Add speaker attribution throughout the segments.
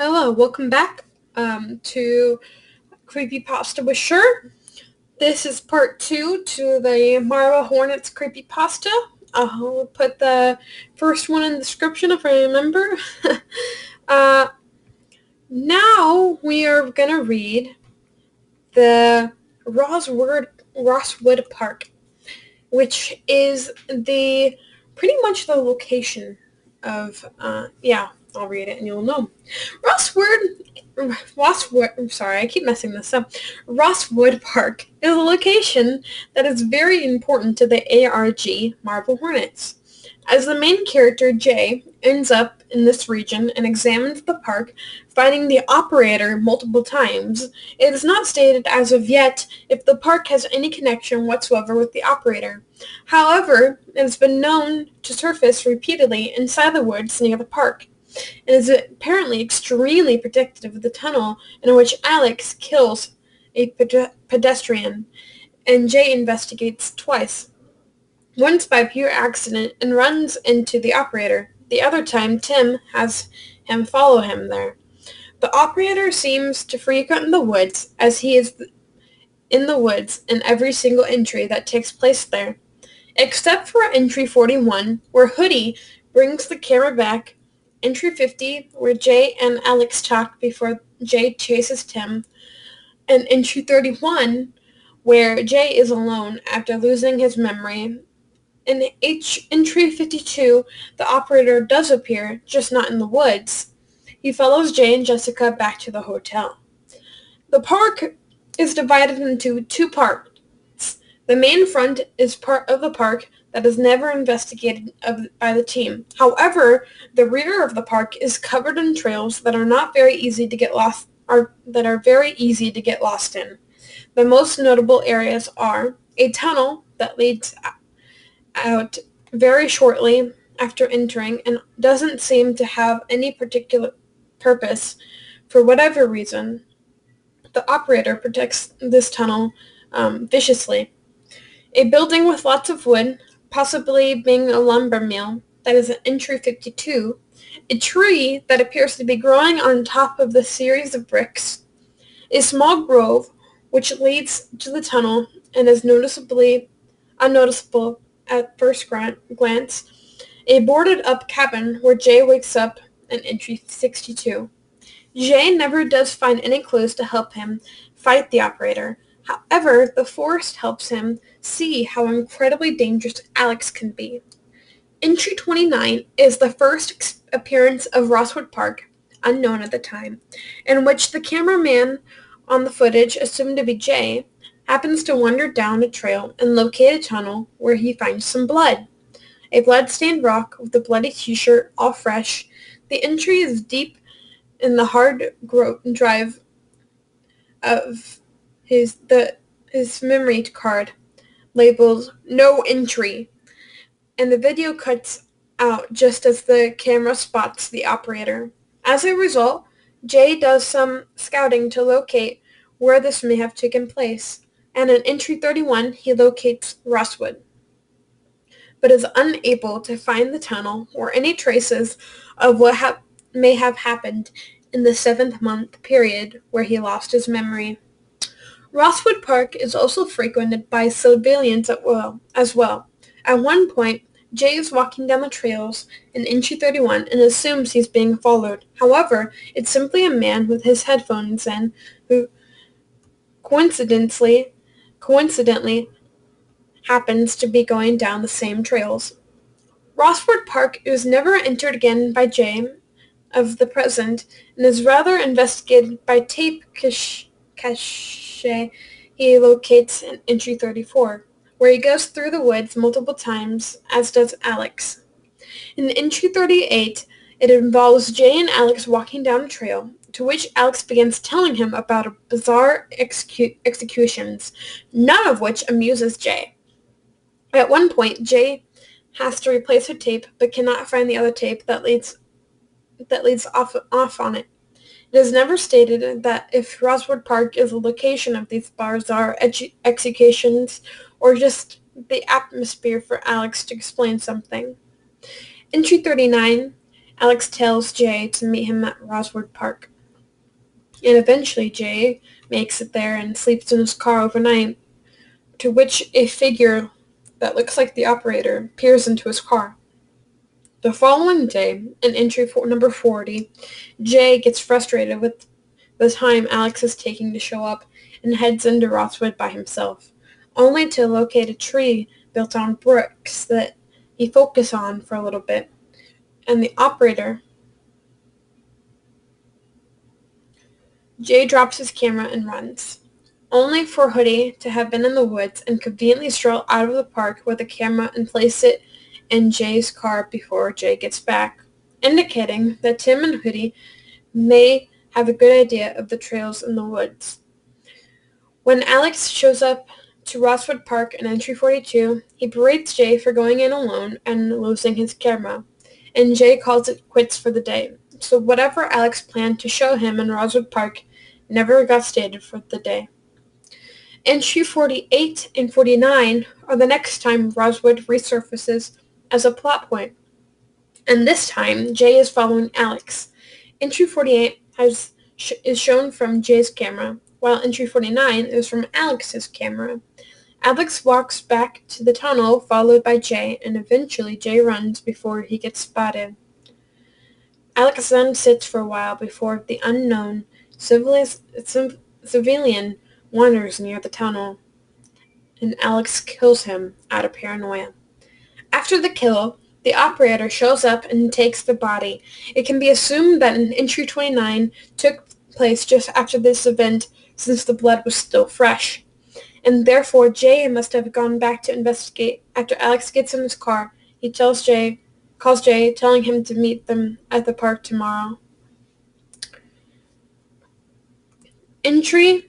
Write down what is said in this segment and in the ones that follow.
Speaker 1: Hello, welcome back to Creepypasta with Sure. This is part 2 to the Marvel Hornets Creepypasta. I'll put the first one in the description if I remember. uh, Now we are going to read the Rosswood Park, which is pretty much the location of, I'll read it and you'll know. I'm sorry, I keep messing this up. Rosswood Park is a location that is very important to the ARG Marvel Hornets. As the main character, Jay, ends up in this region and examines the park, finding the operator multiple times, it is not stated as of yet if the park has any connection whatsoever with the operator. However, it has been known to surface repeatedly inside the woods near the park, and is apparently extremely protective of the tunnel in which Alex kills a pedestrian, and Jay investigates twice. Once by pure accident and runs into the operator. The other time Tim has him follow him there. The operator seems to frequent the woods, as he is in the woods in every single entry that takes place there. Except for entry 41, where Hoodie brings the camera back, entry 50, where Jay and Alex talk before Jay chases Tim, and entry 31, where Jay is alone after losing his memory. In entry 52, the operator does appear, just not in the woods. He follows Jay and Jessica back to the hotel. The park is divided into two parts. The main front is part of the park that is never investigated by the team. However, the rear of the park is covered in trails that are not very easy to get lost that are very easy to get lost in. The most notable areas are a tunnel that leads out very shortly after entering and doesn't seem to have any particular purpose for whatever reason. The operator protects this tunnel viciously. A building with lots of wood, possibly being a lumber mill, that is at entry 52. A tree that appears to be growing on top of the series of bricks. A small grove which leads to the tunnel and is noticeably unnoticeable at first glance. A boarded-up cabin where Jay wakes up in entry 62. Jay never does find any clues to help him fight the operator. However, the forest helps him see how incredibly dangerous Alex can be. Entry 29 is the first appearance of Rosswood Park, unknown at the time, in which the cameraman on the footage, assumed to be Jay, happens to wander down a trail and locate a tunnel where he finds some blood. A blood-stained rock with a bloody t-shirt, all fresh. The entry is deep in the hard drive of his memory card, labeled "No Entry," and the video cuts out just as the camera spots the operator. As a result, Jay does some scouting to locate where this may have taken place, and in entry 31 he locates Rosswood, but is unable to find the tunnel or any traces of what may have happened in the 7-month period where he lost his memory. Rosswood Park is also frequented by civilians as well. At one point, Jay is walking down the trails in entry 31 and assumes he's being followed. However, it's simply a man with his headphones in who coincidentally happens to be going down the same trails. Rosswood Park is never entered again by Jay of the present and is rather investigated by tape cache he locates in entry 34, where he goes through the woods multiple times, as does Alex. In entry 38, it involves Jay and Alex walking down a trail, to which Alex begins telling him about bizarre executions, none of which amuses Jay. At one point, Jay has to replace her tape, but cannot find the other tape that leads off on it. It is never stated that if Rosswood Park is the location of these bizarre executions, or just the atmosphere for Alex to explain something. Entry 39, Alex tells Jay to meet him at Rosswood Park. and eventually Jay makes it there and sleeps in his car overnight, to which a figure that looks like the operator peers into his car. The following day, in entry number 40, Jay gets frustrated with the time Alex is taking to show up and heads into Rosswood by himself, only to locate a tree built on bricks that he focuses on for a little bit, and the operator. Jay drops his camera and runs, only for Hoodie to have been in the woods and conveniently stroll out of the park with the camera and place it in Jay's car before Jay gets back, indicating that Tim and Hoodie may have a good idea of the trails in the woods. When Alex shows up to Rosswood Park in entry 42, he berates Jay for going in alone and losing his camera, and Jay calls it quits for the day. So whatever Alex planned to show him in Rosswood Park never got stated for the day. Entry 48 and 49 are the next time Rosswood resurfaces as a plot point, and this time Jay is following Alex. Entry 48 is shown from Jay's camera, while entry 49 is from Alex's camera. Alex walks back to the tunnel, followed by Jay, and eventually Jay runs before he gets spotted. Alex then sits for a while before the unknown civilian wanders near the tunnel, and Alex kills him out of paranoia. After the kill, the operator shows up and takes the body. It can be assumed that an entry 29 took place just after this event, since the blood was still fresh, and therefore Jay must have gone back to investigate. After Alex gets in his car, he calls Jay, telling him to meet them at the park tomorrow. Entry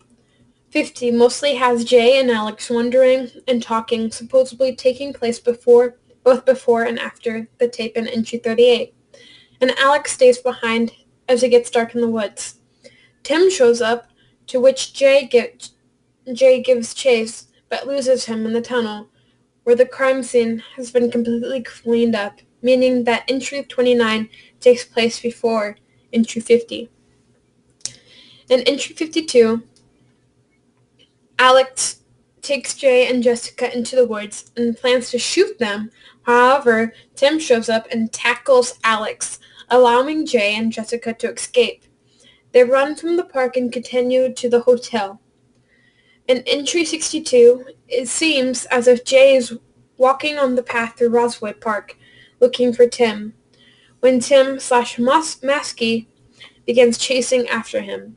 Speaker 1: 50 mostly has Jay and Alex wandering and talking, supposedly taking place both before and after the tape in entry 38, and Alex stays behind as it gets dark in the woods. Tim shows up, to which Jay gives chase, but loses him in the tunnel, where the crime scene has been completely cleaned up, meaning that entry 29 takes place before entry 50. In entry 52, Alex takes Jay and Jessica into the woods and plans to shoot them. However, Tim shows up and tackles Alex, allowing Jay and Jessica to escape. They run from the park and continue to the hotel. In entry 62, it seems as if Jay is walking on the path through Rosswood Park, looking for Tim, when Tim/Masky begins chasing after him.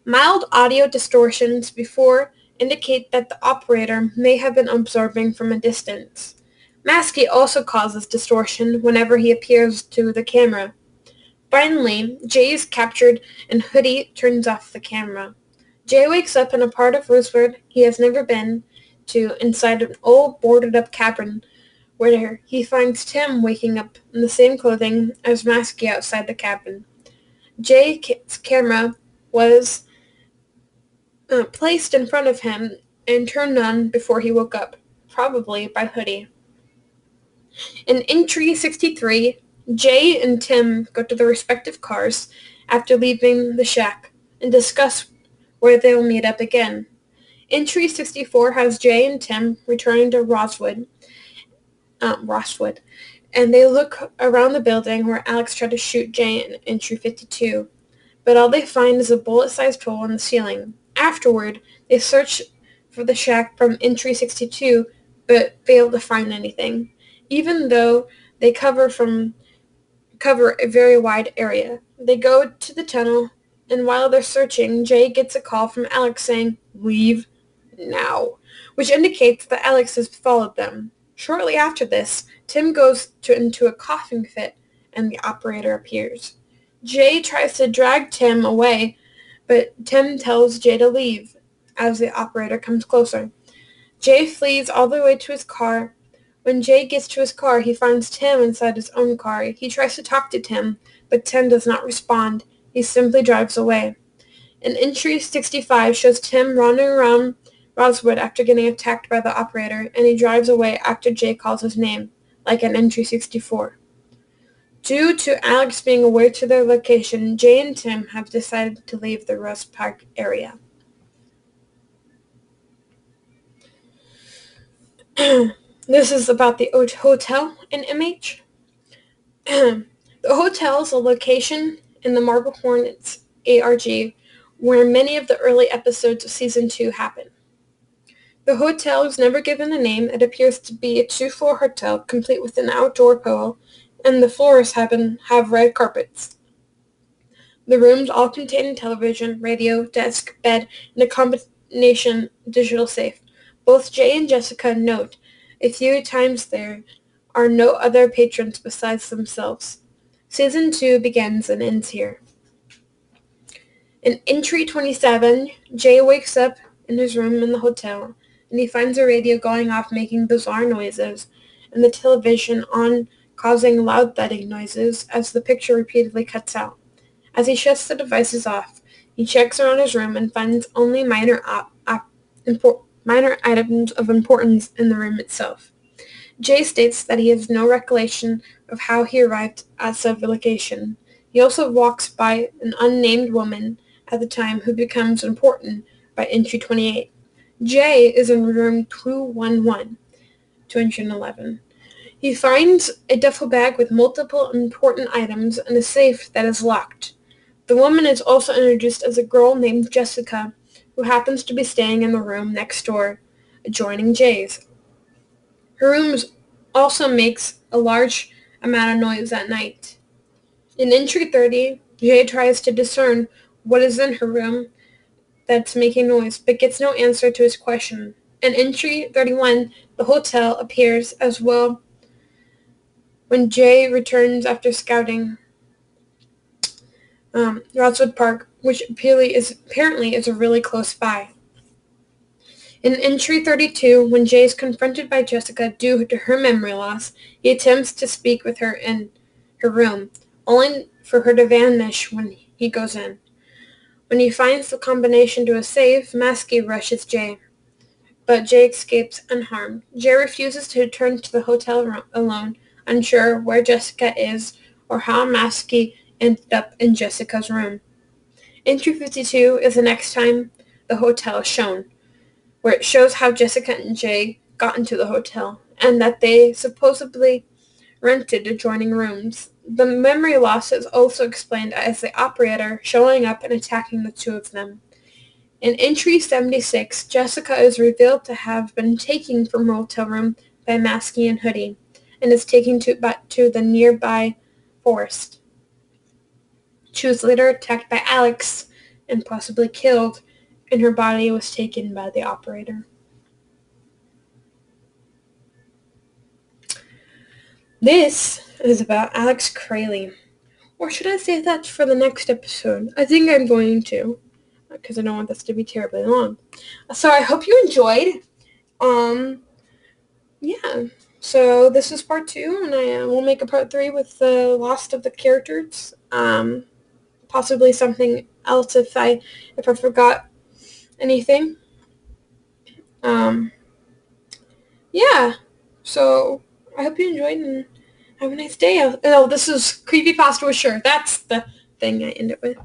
Speaker 1: Mild audio distortions before indicate that the operator may have been observing from a distance. Masky also causes distortion whenever he appears to the camera. Finally, Jay is captured and Hoodie turns off the camera. Jay wakes up in a part of Rosewood he has never been to, inside an old boarded-up cabin, where he finds Tim waking up in the same clothing as Masky outside the cabin. Jay's camera was placed in front of him and turned on before he woke up, probably by Hoodie. In entry 63, Jay and Tim go to their respective cars after leaving the shack and discuss where they will meet up again. Entry 64 has Jay and Tim returning to Rosswood, and they look around the building where Alex tried to shoot Jay in entry 52, but all they find is a bullet-sized hole in the ceiling. Afterward, they search for the shack from entry 62, but fail to find anything, even though they cover a very wide area. They go to the tunnel, and while they're searching, Jay gets a call from Alex saying, "Leave now," which indicates that Alex has followed them. Shortly after this, Tim goes into a coughing fit, and the operator appears. Jay tries to drag Tim away, but Tim tells Jay to leave as the operator comes closer. Jay flees all the way to his car. When Jay gets to his car, he finds Tim inside his own car. He tries to talk to Tim, but Tim does not respond. He simply drives away. An entry 65 shows Tim running around Rosswood after getting attacked by the operator, and he drives away after Jay calls his name, like an entry 64. Due to Alex being aware to their location, Jay and Tim have decided to leave the Rust Park area. This is about the hotel in MH. The hotel is a location in the Marble Hornets ARG where many of the early episodes of Season 2 happen. The hotel is never given a name. It appears to be a 2-floor hotel complete with an outdoor pool, and the floors have red carpets. The rooms all contain a television, radio, desk, bed, and a combination digital safe. Both Jay and Jessica note a few times there are no other patrons besides themselves. Season 2 begins and ends here. In entry 27, Jay wakes up in his room in the hotel, and he finds a radio going off making bizarre noises, and the television on causing loud thudding noises as the picture repeatedly cuts out. As he shuts the devices off, he checks around his room and finds only minor items of importance in the room itself. Jay states that he has no recollection of how he arrived at said location. He also walks by an unnamed woman at the time who becomes important by entry 28. Jay is in room 211. He finds a duffel bag with multiple important items and a safe that is locked. The woman is also introduced as a girl named Jessica, who happens to be staying in the room next door, adjoining Jay's. Her room also makes a large amount of noise at night. In entry 30, Jay tries to discern what is in her room that's making noise, but gets no answer to his question. In entry 31, the hotel appears as well when Jay returns after scouting Rosewood Park, which apparently is really close by. In entry 32, when Jay is confronted by Jessica due to her memory loss, he attempts to speak with her in her room, only for her to vanish when he goes in. When he finds the combination to a safe, Maskey rushes Jay, but Jay escapes unharmed. Jay refuses to return to the hotel room alone, unsure where Jessica is or how Maskey ended up in Jessica's room. Entry 52 is the next time the hotel is shown, where it shows how Jessica and Jay got into the hotel, and that they supposedly rented adjoining rooms. The memory loss is also explained as the operator showing up and attacking the two of them. In entry 76, Jessica is revealed to have been taken from her hotel room by Maskey and Hoodie, and is taken to the nearby forest. She was later attacked by Alex and possibly killed, and her body was taken by the operator. This is about Alex Crayley. Or should I save that for the next episode? I think I'm going to, because I don't want this to be terribly long. So I hope you enjoyed. Yeah. So this is part 2, and I will make a part 3 with the lost of the characters. Possibly something else if I forgot anything. Yeah. So I hope you enjoyed and have a nice day. Oh, this is Creepypasta with Sure. That's the thing I end it with.